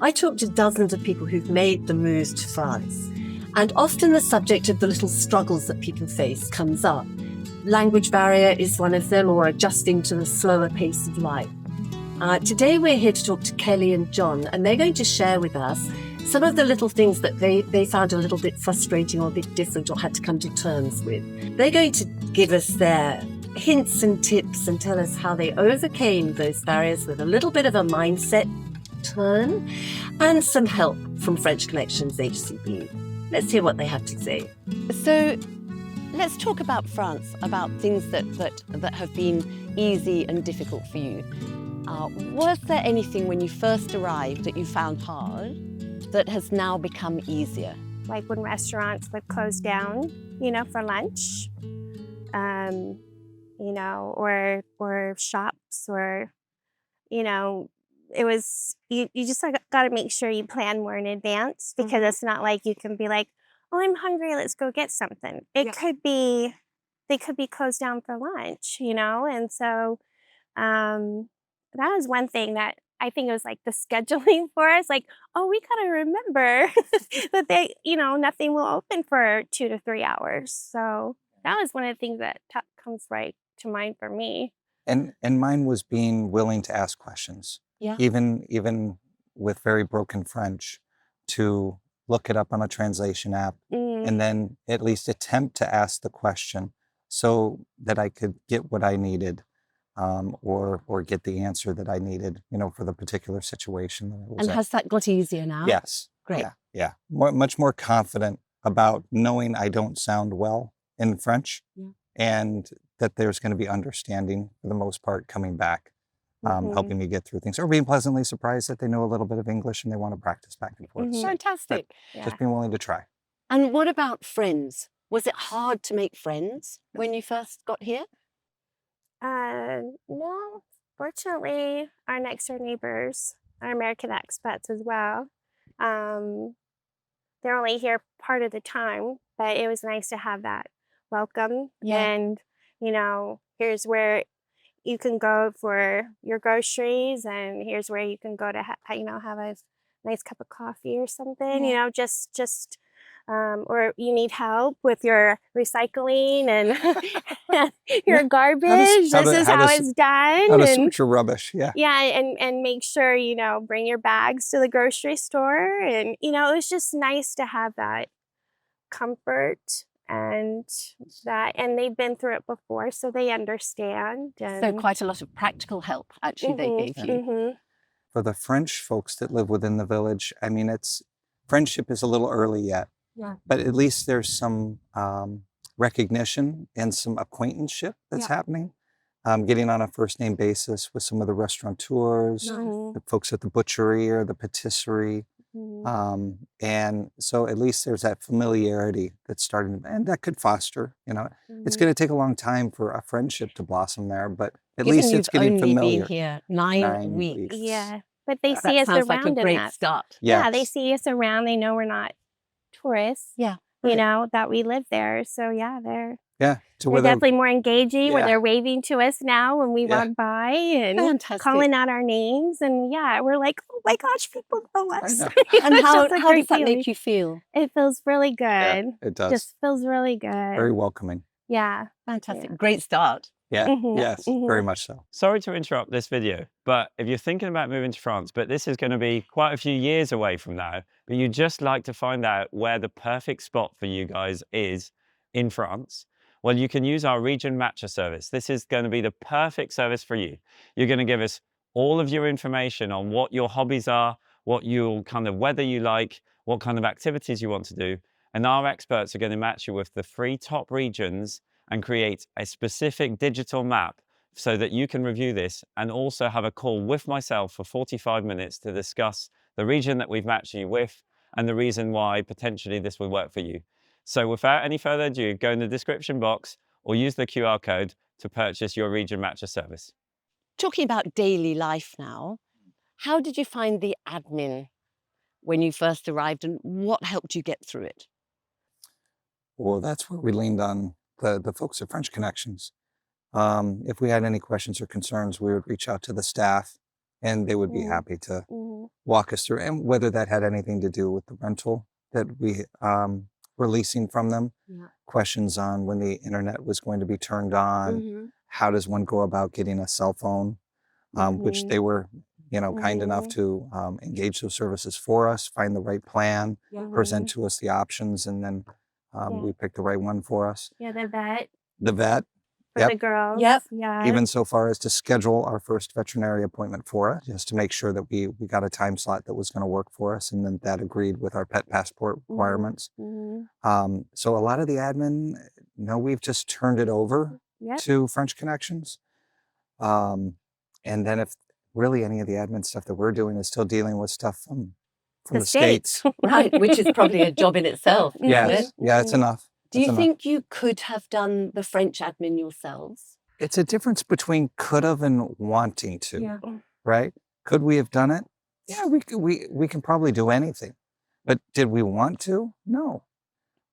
I talk to dozens of people who've made the move to France, and often the subject of the little struggles that people face comes up. Language barrier is one of them, or adjusting to the slower pace of life. Today we're here to talk to Kelli and John, and they're going to share with us some of the little things that they found a little bit frustrating or a bit different or had to come to terms with. They're going to give us their hints and tips and tell us how they overcame those barriers with a little bit of a mindset turn and some help from French Connections HCB. Let's hear what they have to say. So let's talk about France, about things that have been easy and difficult for you. Was there anything when you first arrived that you found hard that has now become easier? Like when restaurants would close down, for lunch, or shops, or, it was, you just got to make sure you plan more in advance, because it's not like you can be like, oh, I'm hungry, let's go get something. It could be, they could be closed down for lunch, and so that was one thing that I think it was like the scheduling for us, like, oh, we got to remember that they, nothing will open for 2 to 3 hours. So that was one of the things that comes right to mind for me. And mine was being willing to ask questions. Yeah. Even with very broken French, to look it up on a translation app and then at least attempt to ask the question so that I could get what I needed, or get the answer that I needed, for the particular situation that I was in. And has that got easier now? Yes. Great. Yeah. Much more confident about knowing I don't sound well in French, and that there's going to be understanding for the most part coming back, helping me get through things, or being pleasantly surprised that they know a little bit of English and they want to practice back and forth. So, Fantastic. just being willing to try. And what about friends? Was it hard to make friends when you first got here? No, fortunately, our next door neighbors are American expats as well. They're only here part of the time, but it was nice to have that welcome. And, here's where you can go for your groceries, and here's where you can go to have a nice cup of coffee or something, just or you need help with your recycling and your garbage. This is how it's done. How to sort your rubbish, and make sure, bring your bags to the grocery store. And, it was just nice to have that comfort and they've been through it before, so they understand. So quite a lot of practical help, actually, they gave you. For the French folks that live within the village, friendship is a little early yet. Yeah. But at least there's some recognition and some acquaintanceship that's happening. Getting on a first name basis with some of the restaurateurs, the folks at the butchery or the patisserie. And so at least there's that familiarity that's starting, and that could foster, it's going to take a long time for a friendship to blossom there, but at least it's getting familiar. You've only been here 9 weeks. Yeah, but they see us around. Sounds like a great start. Yeah, they see us around. They know we're not tourists. Yeah. That we live there. So they're definitely more engaging, where they're waving to us now when we walk by and calling out our names. And we're like, oh my gosh, people know us. And how does that make you feel? It feels really good. Yeah, it does. Just feels really good. Very welcoming. Yeah. Fantastic. Great start. Yeah, yes, very much so. Sorry to interrupt this video, but if you're thinking about moving to France, but this is going to be quite a few years away from now, but you just like to find out where the perfect spot for you guys is in France, well, you can use our Region Matcher service. This is going to be the perfect service for you. You're going to give us all of your information on what your hobbies are, what your kind of weather you like, what kind of activities you want to do, and our experts are going to match you with the 3 top regions and create a specific digital map so that you can review this and also have a call with myself for 45 minutes to discuss the region that we've matched you with and the reason why potentially this would work for you. So without any further ado, go in the description box or use the QR code to purchase your Region Matcher service. Talking about daily life now, how did you find the admin when you first arrived, and what helped you get through it? Well, that's where we leaned on the folks at French Connections. If we had any questions or concerns, we would reach out to the staff and they would be happy to Mhm. walk us through, and whether that had anything to do with the rental that we were leasing from them. Yeah. Questions on when the internet was going to be turned on. Mm-hmm. How does one go about getting a cell phone? Which they were, kind enough to engage those services for us, find the right plan, present to us the options, and then we picked the right one for us. Yeah, the vet The vet, for the girls. Yep. Yeah. even so far as to schedule our first veterinary appointment for us, just to make sure that we got a time slot that was going to work for us, and then that agreed with our pet passport requirements. So a lot of the admin, we've just turned it over Yep. to French Connections. And then if really any of the admin stuff that we're doing is still dealing with stuff from the States. Right, which is probably a job in itself. isn't Yes. it? Yeah, it's enough. Do It's you enough. think you could have done the French admin yourselves? It's a difference between could have and wanting to, right? Could we have done it? Yeah, we can probably do anything. But did we want to? No.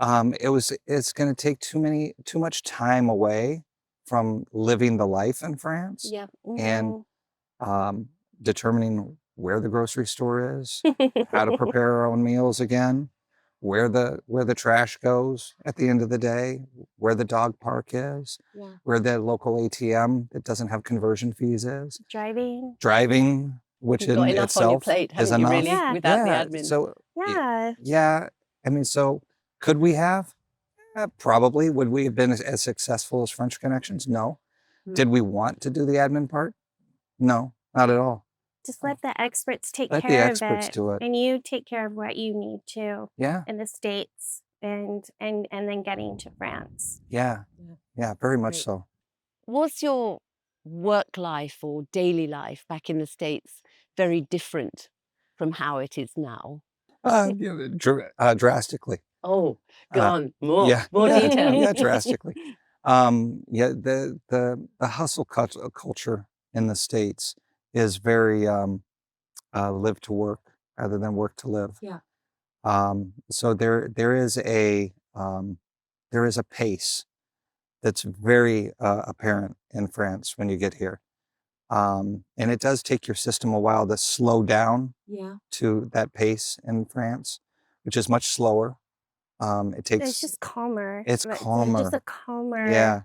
It's going to take too much time away from living the life in France Yeah. and determining where the grocery store is, how to prepare our own meals again, where the trash goes at the end of the day, where the dog park is, where the local ATM that doesn't have conversion fees is, driving, which You've in got enough on your itself plate, is haven't you, enough. really, Yeah. without Yeah. the admin? So Yeah. yeah, I mean, so could we have? Probably. Would we have been as successful as French Connections? No. Did we want to do the admin part? No, not at all. Just let the experts take Let the care of experts it, do it. and you take care of what you need to Yeah, in the States, and then getting to France. yeah, very much Great. so. Was your work life or daily life back in the States very different from how it is now? Drastically. Oh, go Uh, on. More Yeah, detail. yeah, drastically. Yeah, the hustle culture in the States is very live to work rather than work to live. Yeah. So there is a pace that's very apparent in France when you get here. And it does take your system a while to slow down Yeah. to that pace in France, which is much slower. It It's takes, just calmer. it's Just calmer. a calmer Yeah,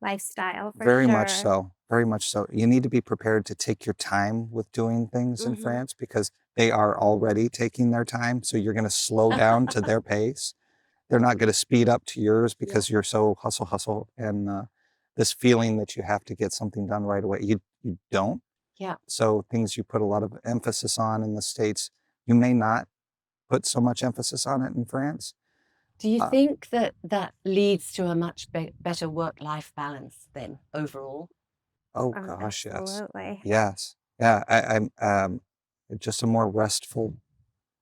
lifestyle for very sure. much so. Very much so. You need to be prepared to take your time with doing things in Mhm. France because they are already taking their time. So you're going to slow down to their pace. They're not going to speed up to yours because you're so hustle, and this feeling that you have to get something done right away. You don't. Yeah. So things you put a lot of emphasis on in the States, you may not put so much emphasis on it in France. Do you think that leads to a much better work-life balance then overall? Oh gosh, yes. Absolutely. Yes. Yeah, I'm just a more restful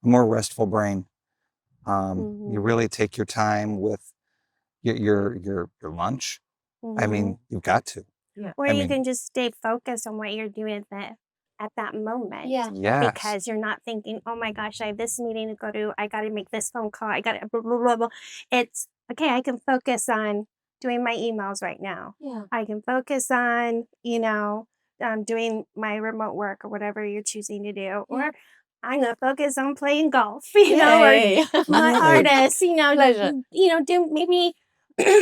brain. You really take your time with your lunch. I mean, you've got to. Or I you mean, can just stay focused on what you're doing at that moment. Yeah. yes. Because you're not thinking, oh my gosh, I have this meeting to go to. I got to make this phone call. I got to blah, blah, blah, blah. It's okay. I can focus on doing my emails right now. Yeah. I can focus on, doing my remote work or whatever you're choosing to do. Or I'm going to focus on playing golf, or Yay. my artist, Pleasure. do maybe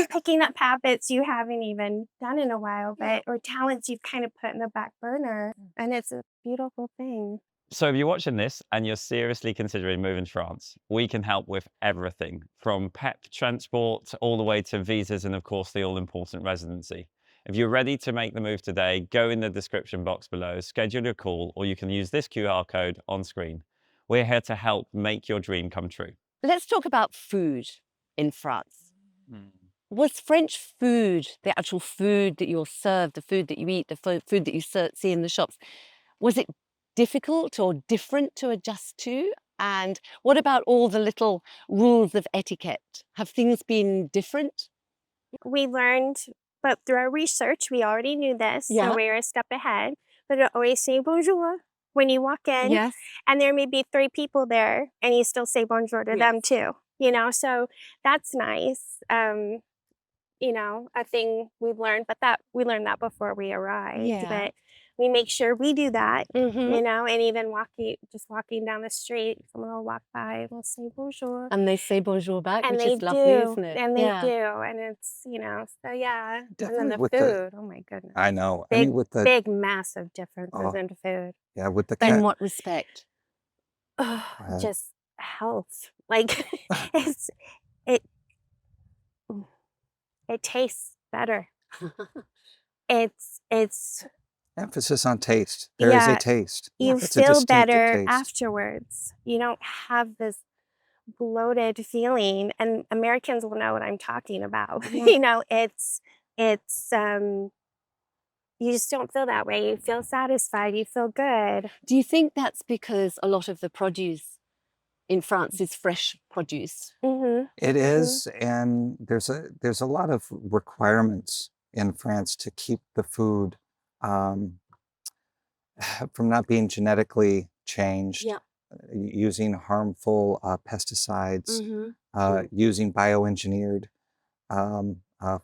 picking up habits you haven't even done in a while, or talents you've kind of put in the back burner. And it's a beautiful thing. So if you're watching this and you're seriously considering moving to France, we can help with everything from pet transport all the way to visas and of course the all-important residency. If you're ready to make the move today, go in the description box below, schedule your call, or you can use this QR code on screen. We're here to help make your dream come true. Let's talk about food in France. Was French food, the actual food that you're served, the food that you eat, the food that you see in the shops, was it difficult or different to adjust to? And what about all the little rules of etiquette? Have things been different? We learned, but through our research, we already knew this, Yeah. so we were a step ahead. But to always say bonjour when you walk in, Yes. and there may be 3 people there, and you still say bonjour to them too. So that's nice. A thing we've learned, but we learned that before we arrived. Yeah. But we make sure we do that, Mhm. you know, and even walking down the street, someone will walk by and will say bonjour. And they say bonjour back, And which they is lovely, do, isn't it? and they Yeah. do, and it's, you know, so yeah. And Definitely then the with food, oh my goodness. I know. I Big, mean, with the big, massive differences oh in food. yeah, with the In cat. what respect? Oh, Go ahead. just health. Like it's it it tastes better. It's Emphasis on taste. There is yeah, a taste. you It's a feel distinctive better taste. afterwards. You don't have this bloated feeling, and Americans will know what I'm talking about. Yeah. You know, it's you just don't feel that way. You feel satisfied, you feel good. Do you think that's because a lot of the produce in France is fresh produce? Mm-hmm. It is, and there's a lot of requirements in France to keep the food um, from not being genetically changed, Yeah. using harmful pesticides, Mm-hmm. using bioengineered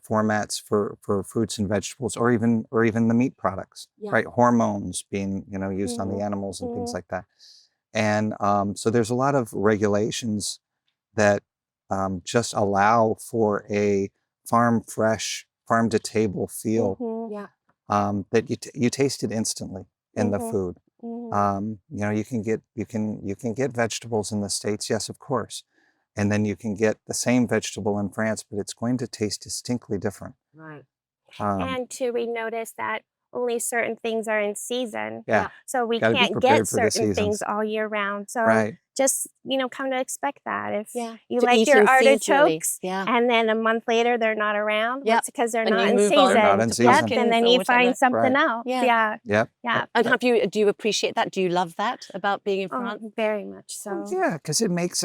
formats for fruits and vegetables, or even the meat products, Yeah. right? Hormones being used on the Mhm. animals and things Mhm. like that. And so there's a lot of regulations that just allow for a farm fresh, farm to table feel Mhm. Yeah. that you taste it instantly in the Mhm. food. Mhm. You can get vegetables in the States, yes, of course, and then you can get the same vegetable in France, but it's going to taste distinctly different. Right. And too, we notice that only certain things are in season. Yeah, So we got to be can't prepared get for the certain things seasons, all year round. So right? just, come to expect that. If Yeah. you To like eat your them seasonally. artichokes Yeah. and then a month later they're not around, well, Yep. it's because they're And not you in move on season. They're not in to season. Yep, pumpkins and then or you whatever. find something Right. else. Yeah. Yeah. Yep. Yeah. And do you appreciate that? Do you love that about being in France? Oh, very much Well, so. yeah, because it makes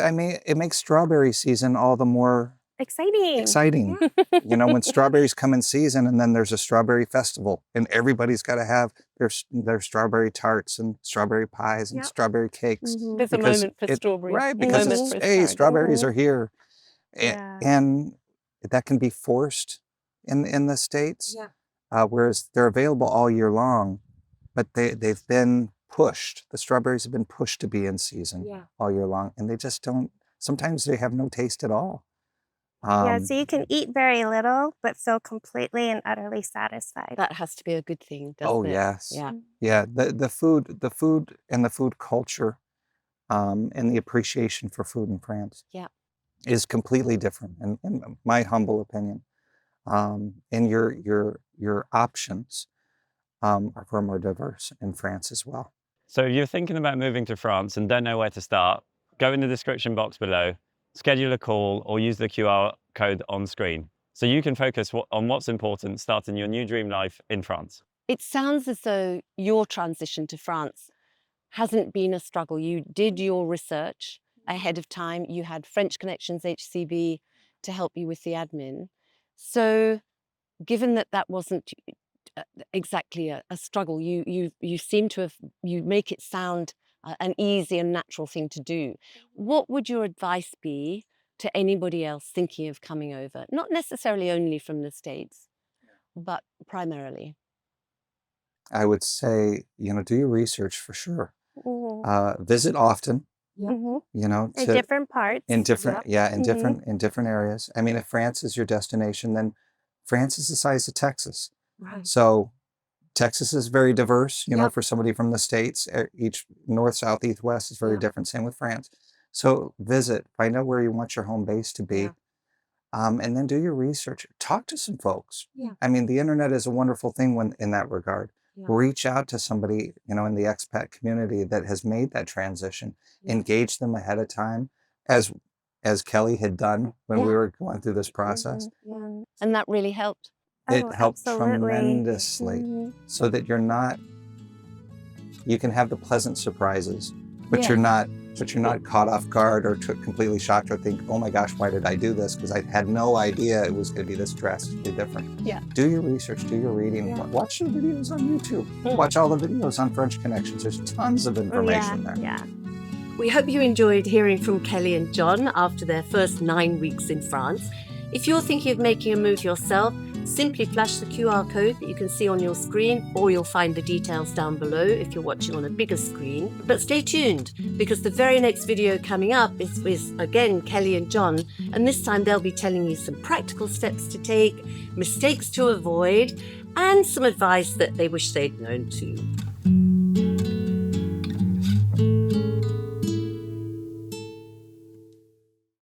strawberry season all the more Exciting. exciting. When strawberries come in season, and then there's a strawberry festival, and everybody's got to have their strawberry tarts and strawberry pies and Yep. strawberry cakes. Mhm. There's a Because moment for strawberries. right, A because moment it's for hey, strawberries Mhm. are here, Yeah. and that can be forced in the States, Yeah. whereas they're available all year long, but they've been pushed. The strawberries have been pushed to be in season Yeah. all year long, and they just don't. Sometimes they have no taste at all. Yeah, so you can eat very little, but feel completely and utterly satisfied. That has to be a good thing, doesn't Oh it? yes, Yeah. yeah. The food and the food culture, and the appreciation for food in France, Yeah. is completely different, in my humble opinion. And your options are far more diverse in France as well. So if you're thinking about moving to France and don't know where to start, go in the description box below, schedule a call, or use the QR code on screen so you can focus on what's important starting your new dream life in France. It sounds as though your transition to France hasn't been a struggle. You did your research ahead of time. You had French Connections HCB to help you with the admin. So given that wasn't exactly a struggle, you seem to have, you make it sound an easy and natural thing to do. What would your advice be to anybody else thinking of coming over? Not necessarily only from the States, but primarily. I would say, do your research for sure. Mhm. Visit often, Mhm. In to different parts. in different Yep. Mhm. in different areas. I mean, if France is your destination, then France is the size of Texas. Right. So Texas is very diverse, Yep. for somebody from the States. Each north, south, east, west is very Yeah. different. Same with France. So visit, find out where you want your home base to be, Yeah. and then do your research. Talk to some folks. Yeah. I mean, the internet is a wonderful thing in that regard. Yeah. Reach out to somebody, in the expat community that has made that transition. Yeah. Engage them ahead of time, as Kelli had done when we Yeah. were going through this process. Mhm. And that really helped. It Oh, helped absolutely. tremendously, Mhm. so that you can have the pleasant surprises, but Yeah. you're not caught off guard or completely shocked or think, oh my gosh, why did I do this? Because I had no idea it was going to be this drastically different. Yeah. Do your research, do your reading, Yeah. watch the videos on YouTube, Mm. watch all the videos on French Connections. There's tons of Oh, information yeah. there. Yeah. We hope you enjoyed hearing from Kelli and John after their first 9 weeks in France. If you're thinking of making a move yourself, simply flash the QR code that you can see on your screen, or you'll find the details down below if you're watching on a bigger screen. But stay tuned, because the very next video coming up is again Kelli and John, and this time they'll be telling you some practical steps to take, mistakes to avoid, and some advice that they wish they'd known too.